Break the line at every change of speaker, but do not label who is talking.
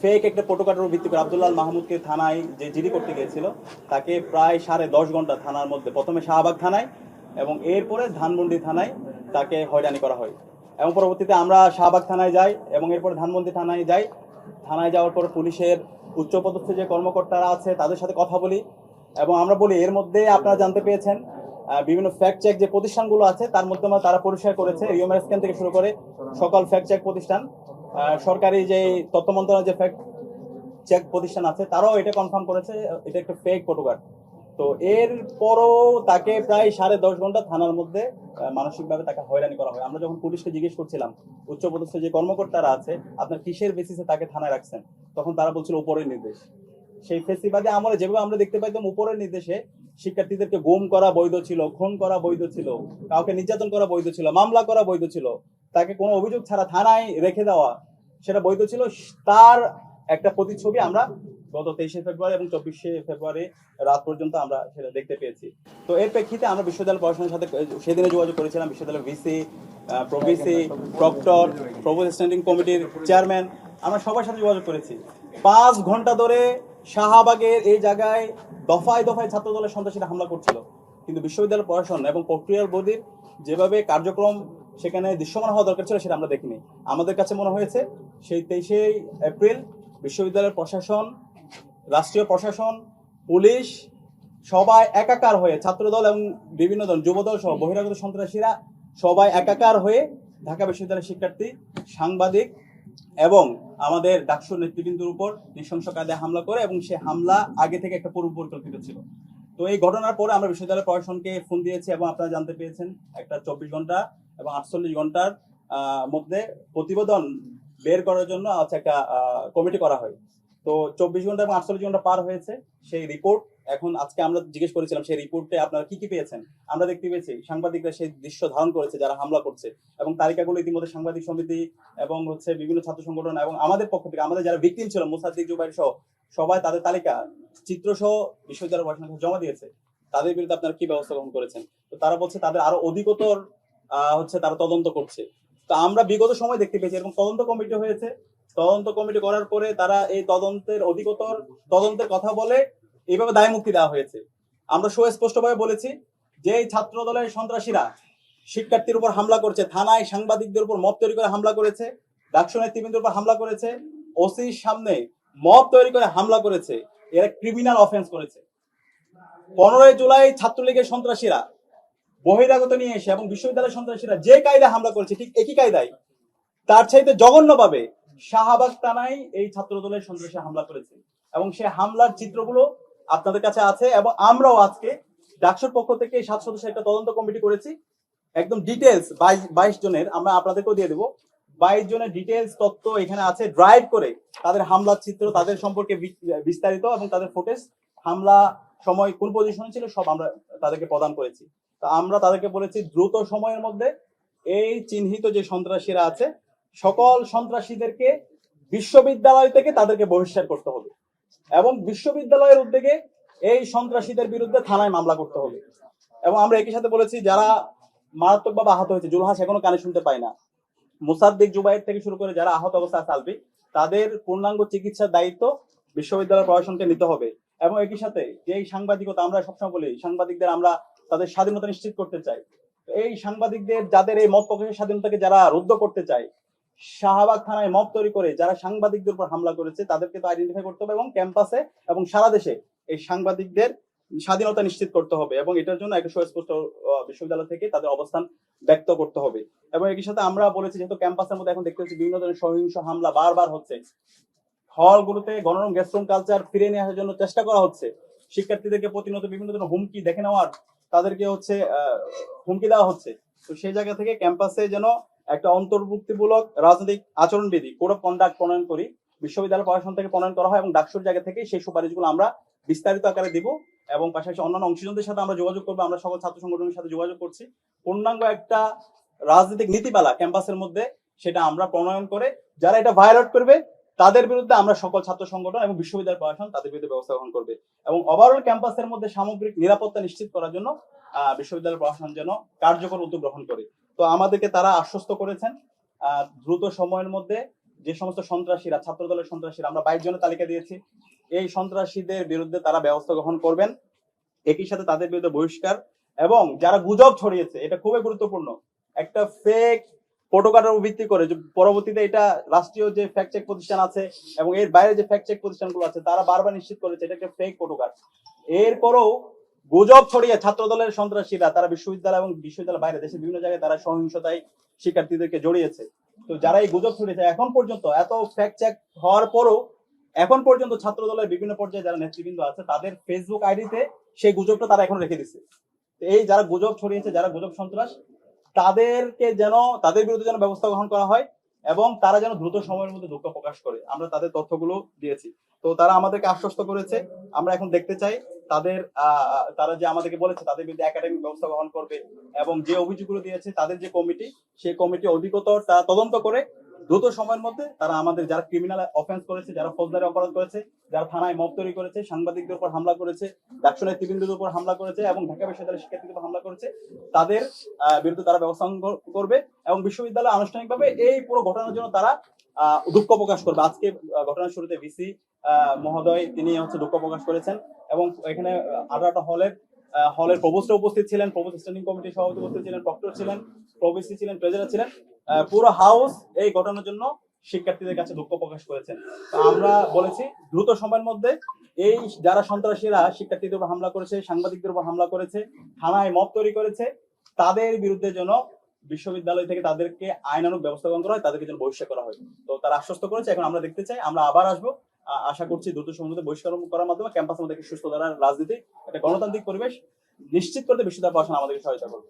Fake একটা প্রোটোকলের ভিত্তি করে আব্দুল্লাহ মাহমুদকে থানায় যে জিডি করতে গিয়েছিল তাকে প্রায় 10.5 ঘন্টা থানার মধ্যে, প্রথমে শাহবাগ থানায় এবং এরপরে ধানমন্ডি থানায় তাকে হয়রানি করা হয়। এবং পরবর্তীতে আমরা শাহবাগ থানায় যাই এবং এরপরে ধানমন্ডি থানায় যাই। থানায় যাওয়ার পর পুলিশের উচ্চপদস্থ যে কর্মকর্তারা আছে তাদের সাথে কথা বলি এবং আমরা বলি এর মধ্যে আপনারা জানতে পেয়েছেন বিভিন্ন ফ্যাক্ট চেক যে প্রতিষ্ঠানগুলো আছে তার মধ্যে তারা পরিষ্কার করেছে, ইউএমআর স্ক্যান থেকে শুরু করে সকল ফ্যাক্ট চেক প্রতিষ্ঠান, সরকারি যে তথ্য মন্ত্রণালয়ের যে ফ্যাক্ট চেক প্রতিষ্ঠান আছে তারাও এটা কনফার্ম করেছে এটা একটা ফেক প্রোটোকল। তো এর পরও তাকে প্রায় 10.5 ঘন্টা থানার মধ্যে মানসিকভাবে তাকে হয়রানি করা হয়। আমরা যখন পুলিশকে জিজ্ঞেস করছিলাম উচ্চপদস্থ যে কর্মকর্তারা আছে আপনার কিসের বেসিসে তাকে থানায় রাখছেন, তখন তারা বলছিল উপরের নির্দেশ। সেই ফেসিবাদী আমলে যেভাবে আমরা দেখতে পাইতাম উপরের নির্দেশে শিক্ষার্থীদেরকে গুম করা বৈধ ছিল, খুন করা বৈধ ছিল, কাউকে নির্যাতন করা বৈধ ছিল, মামলা করা বৈধ ছিল, তাকে কোনো অভিযোগ ছাড়া থানায় রেখে দেওয়া সেটা বৈধ ছিল। তার একটা প্রতিচ্ছবি আমরা গত 23শে ফেব্রুয়ারি এবং 24শে ফেব্রুয়ারি রাত পর্যন্ত আমরা সেটা দেখতে পেয়েছি। তো এর প্রেক্ষিতে আমরা বিশ্ববিদ্যালয় প্রশাসনের সাথে সেদিনে যোগাযোগ করেছিলাম। বিশ্ববিদ্যালয়ের VC, pro-VC, proctor, provost standing কমিটির চেয়ারম্যান, আমরা সবার সাথে যোগাযোগ করেছি। 5 ঘন্টা ধরে শাহবাগের এই জায়গায় দফায় দফায় ছাত্রদলের সন্ত্রাসীরা হামলা করছিল, কিন্তু বিশ্ববিদ্যালয় প্রশাসন এবং প্রক্রিয়ার বডির যেভাবে কার্যক্রম সেখানে দৃশ্যমান হওয়া দরকার ছিল সেটা আমরা দেখিনি। আমাদের কাছে মনে হয়েছে সেই 23শে এপ্রিল বিশ্ববিদ্যালয়ের প্রশাসন, রাষ্ট্রীয় প্রশাসন, পুলিশ সবাই একাকার হয়ে, ছাত্রদল এবং বিভিন্ন দল, যুবদল সহ বহিরাগত সন্ত্রাসীরা সবাই একাকার হয়ে ঢাকা বিশ্ববিদ্যালয়ের শিক্ষার্থী, সাংবাদিক এবং আমাদের ডাকসুর নেতৃবৃন্দের উপর নৃশংস কায়দায় হামলা করে, এবং সে হামলা আগে থেকে একটা পূর্ব পরিকল্পিত ছিল। তো এই ঘটনার পরে আমরা বিশ্ববিদ্যালয় প্রশাসনকে ফোন দিয়েছি এবং আপনারা জানতে পেরেছেন একটা 24 ঘন্টা এবং 48 ঘন্টার মধ্যে প্রতিবেদন বের করার জন্য একটা কমিটি করা হয়। তো 24 ঘন্টা এবং 48 ঘন্টা পার হয়েছে, সেই রিপোর্ট এখন আজকে আমরা জিজ্ঞেস করেছিলাম সেই রিপোর্টে আপনারা কি কি পেয়েছেন। আমরা দেখতে পেয়েছি সাংবাদিকরা সেই দৃশ্য ধারণ করেছে যারা হামলা করছে, এবং তালিকাগুলো ইতিমধ্যে সাংবাদিক সমিতি এবং বিভিন্ন ছাত্র সংগঠন এবং আমাদের পক্ষ থেকে আমাদের যারা ভিকটিম ছিল মোসাদ্দিক জুবাইর সহ সবাই তাদের তালিকা চিত্র সহ বিশ্ববিদ্যালয় প্রশাসনকে জমা দিয়েছে। তাদের বিরুদ্ধে আপনারা কি ব্যবস্থা গ্রহণ করেছেন? তো তারা বলছে তাদের আরো অধিকতর তারা তদন্ত করছে। তো আমরা বিগত সময় দেখতে পেয়েছি এরকম তদন্ত কমিটি হয়েছে, তদন্ত কমিটি করার পরে তারা এই তদন্তের অধিকতর তদন্তের কথা বলে এইভাবে দায় মুক্তি দেওয়া হয়েছে। আমরা সুস্পষ্টভাবে বলেছি যে এই ছাত্র দলের সন্ত্রাসীরা শিক্ষার্থীর উপর হামলা করছে, থানায় সাংবাদিকদের উপর মব তৈরি করে হামলা করেছে, ডাকসু নেতৃবৃন্দের উপর হামলা করেছে, ওসির সামনে মব তৈরি করে হামলা করেছে, এরা ক্রিমিনাল অফেন্স করেছে। 15 জুলাই ছাত্রলীগের সন্ত্রাসীরা বহিরাগত নিয়ে এসে এবং বিশ্ববিদ্যালয়ের সন্ত্রাসীরা যে কায়দায় হামলা করেছে ঠিক একই কায়দায় তার চাইতে জঘন্যভাবে শাহবাগ থানায় এই ছাত্র দলের সন্ত্রাসী হামলা করেছে, এবং সেই হামলার চিত্রগুলো আপনাদের কাছে আছে। এবং আমরাও আজকে ডাকসুর পক্ষ থেকে 7 সদস্যের একটা তদন্ত কমিটি করেছি, একদম ডিটেলস 22 জনের আমরা আপনাদেরকেও দিয়ে দেবো। 22 জনের ডিটেলস তথ্য এখানে আছে, ড্রাইভ করে তাদের হামলার চিত্র, তাদের সম্পর্কে বিস্তারিত এবং তাদের ফুটেজ, হামলা সময় কোন পজিশনে ছিল সব আমরা তাদেরকে প্রদান করেছি। তো আমরা তাদেরকে বলেছি দ্রুত সময়ের মধ্যে এই চিহ্নিত যে সন্ত্রাসীরা আছে সকল সন্ত্রাসীদেরকে বিশ্ববিদ্যালয় থেকে তাদেরকে বহিষ্কার করতে হবে, এবং বিশ্ববিদ্যালয়ের উদ্যোগে এই সন্ত্রাসীদের বিরুদ্ধে থানায় মামলা করতে হবে। এবং আমরা একই সাথে বলেছি যারা মারাত্মকভাবে আহত হয়েছে, জুলহাস এখনো কানে শুনতে পায় না, মুসাদ্দিক জুবাইর থেকে শুরু করে যারা আহত অবস্থায় আছে আলবি, তাদের পূর্ণাঙ্গ চিকিৎসার দায়িত্ব বিশ্ববিদ্যালয় প্রশাসনকে নিতে হবে। এবং একই সাথে যে সাংবাদিকতা, আমরা সবসময় বলি সাংবাদিকদের আমরা তাদের স্বাধীনতা নিশ্চিত করতে চাই। এই সাংবাদিকদের যাদের এই মত প্রকাশের স্বাধীনতাকে যারা রুদ্ধ করতে চায়, শাহবাগ থানায় মব তৈরি করে যারা সাংবাদিকদের উপর হামলা করেছে তাদেরকে তো আইডেন্টিফাই করতে হবে, এবং ক্যাম্পাসে এবং সারা দেশে এই সাংবাদিকদের স্বাধীনতা নিশ্চিত করতে হবে, এবং এটার জন্য একটা সুস্পষ্ট বিশ্ববিদ্যালয় থেকে তাদের অবস্থান ব্যক্ত করতে হবে। এবং একই সাথে আমরা বলেছি যেহেতু ক্যাম্পাসের মধ্যে এখন দেখতে পাচ্ছি বিভিন্ন ধরনের সহিংস হামলা বারবার হচ্ছে, হলগুলোতে গণরম গ্যাস্ট্রুম কালচার ফিরে নিয়ে আসার জন্য চেষ্টা করা হচ্ছে, শিক্ষার্থীদেরকে প্রতিনিয়ত বিভিন্ন ধরনের হুমকি দেখে নেওয়ার তাদেরকে হুমকি দেওয়া হচ্ছে। তো সেই জায়গা থেকে ক্যাম্পাসে যেন একটা অন্তর্ভুক্তিমূলক রাজনৈতিক আচরণবিধি কোড অফ কন্ডাক্ট প্রণয়ন করি, বিশ্ববিদ্যালয় প্রশাসন থেকে প্রণয়ন করা হয়, এবং ডাকসুর জায়গা থেকে সেই সুপারিশগুলো আমরা বিস্তারিত আকারে দিব, এবং পাশাপাশি অন্যান্য অংশীজনদের সাথে আমরা যোগাযোগ করবো। আমরা সকল ছাত্র সংগঠনের সাথে যোগাযোগ করছি, পূর্ণাঙ্গ একটা রাজনৈতিক নীতিমালা ক্যাম্পাসের মধ্যে সেটা আমরা প্রণয়ন করে যারা এটা ভায়োলেট করবে তাদের বিরুদ্ধে আমরা সকল ছাত্র সংগঠন এবং বিশ্ববিদ্যালয় প্রশাসন তাদের বিরুদ্ধে ব্যবস্থা গ্রহণ করবে, এবং ওভারঅল ক্যাম্পাসের মধ্যে সামগ্রিক নিরাপত্তা নিশ্চিত করার জন্য বিশ্ববিদ্যালয় প্রশাসন যেন কার্যকর উদ্যোগ গ্রহণ করে। তো আমাদেরকে তারা আশ্বস্ত করেছেন দ্রুত সময়ের মধ্যে যে সমস্ত সন্ত্রাসীরা, ছাত্র দলের সন্ত্রাসীরা, আমরা 22 জনের তালিকা দিয়েছি, এই সন্ত্রাসীদের বিরুদ্ধে তারা ব্যবস্থা গ্রহণ করবেন। একই সাথে তাদের বিরুদ্ধে বহিষ্কার, এবং যারা গুজব ছড়িয়েছে, এটা খুবই গুরুত্বপূর্ণ, একটা ফেক প্রোটোকলের উপর ভিত্তি করে যে পরবর্তীতে এটা রাষ্ট্রীয় যে ফ্যাক্ট চেক প্রতিষ্ঠান আছে এবং এর বাইরে যে ফ্যাক্ট চেক প্রতিষ্ঠানগুলো আছে তারা বারবার নিশ্চিত করেছে এটা একটা ফেক প্রোটোকল। এরপরও গুজব ছড়িয়ে ছাত্র দলের সন্ত্রাসীরা তারা বিশ্ববিদ্যালয় এবং বিশ্ববিদ্যালয়ের বাইরে দেশের বিভিন্ন জায়গায় তারা সহিংসতায় শিক্ষার্থীদেরকে জড়িয়েছে। তো যারা এই গুজব ছড়িয়েছে, এখন পর্যন্ত এত ফ্যাক্ট চেক হওয়ার পরও এখন পর্যন্ত ছাত্র দলের বিভিন্ন পর্যায়ে যারা নেতৃবৃন্দ আছে তাদের ফেসবুক আইডিতে সেই গুজবটা তারা এখন রেখে দিচ্ছে। এই যারা গুজব ছড়িয়েছে, যারা গুজব সন্ত্রাস, তাদেরকে যেন, তাদের বিরুদ্ধে যেন ব্যবস্থা গ্রহণ করা হয় এবং তারা যেন দ্রুত সময়ের মধ্যে দুঃখ প্রকাশ করে। আমরা তাদের তথ্যগুলো দিয়েছি, তো তারা আমাদেরকে আশ্বস্ত করেছে। আমরা এখন দেখতে চাই তাদের তারা যে আমাদেরকে বলেছে তাদের বিরুদ্ধে একাডেমিক ব্যবস্থা গ্রহণ করবে এবং যে অভিযোগগুলো দিয়েছে তাদের যে কমিটি, সেই কমিটি অধিকতর তারা তদন্ত করে দ্রুত সময়ের মধ্যে তারা আমাদের যারা ক্রিমিনাল অফেন্স করেছে, যারা ফৌজদারি অপরাধ করেছে, যারা থানায় মব তৈরি করেছে, সাংবাদিকদের উপর হামলা করেছে, ডাকসু নেতৃবৃন্দের উপর হামলা করেছে এবং ঢাকা বিশ্ববিদ্যালয়ের শিক্ষার্থীদের উপর হামলা করেছে, তাদের বিরুদ্ধে তারা ব্যবস্থা করবে এবং বিশ্ববিদ্যালয় আনুষ্ঠানিকভাবে এই পুরো ঘটনার জন্য তারা দুঃখ প্রকাশ করবে। আজকে ঘটনার শুরুতে ভিসি মহোদয় তিনি দুঃখ প্রকাশ করেছেন এবং এখানে 18টা হলের প্রভোস্টরা উপস্থিত ছিলেন, প্রভোস্ট স্ট্যান্ডিং কমিটির সভাপতি উপস্থিত ছিলেন, প্রক্টর ছিলেন, প্রভিসি ছিলেন, ট্রেজারার ছিলেন। পুরো হাউস এই ঘটনার জন্য শিক্ষার্থীদের কাছে দুঃখ প্রকাশ করেছেন। আমরা বলেছি দ্রুত সময়ের মধ্যে এই যারা সন্ত্রাসীরা শিক্ষার্থীদের উপর হামলা করেছে, সাংবাদিকদের উপর হামলা করেছে, থানায় মব তৈরি করেছে, তাদের বিরুদ্ধে যেন বিশ্ববিদ্যালয় থেকে তাদেরকে আইনানুগ ব্যবস্থা গ্রহণ করা হয়, তাদেরকে যেন বহিষ্কার করা হয়। তো তারা আশ্বস্ত করেছে। এখন আমরা দেখতে চাই, আমরা আবার আসবো, আশা করছি দ্রুত সময়ের মধ্যে বহিষ্কার করার মাধ্যমে ক্যাম্পাসের মধ্যে সুস্থ ধারার রাজনীতি, একটা গণতান্ত্রিক পরিবেশ নিশ্চিত করতে বিশ্ববিদ্যালয় প্রশাসন আমাদেরকে সহায়তা করবে।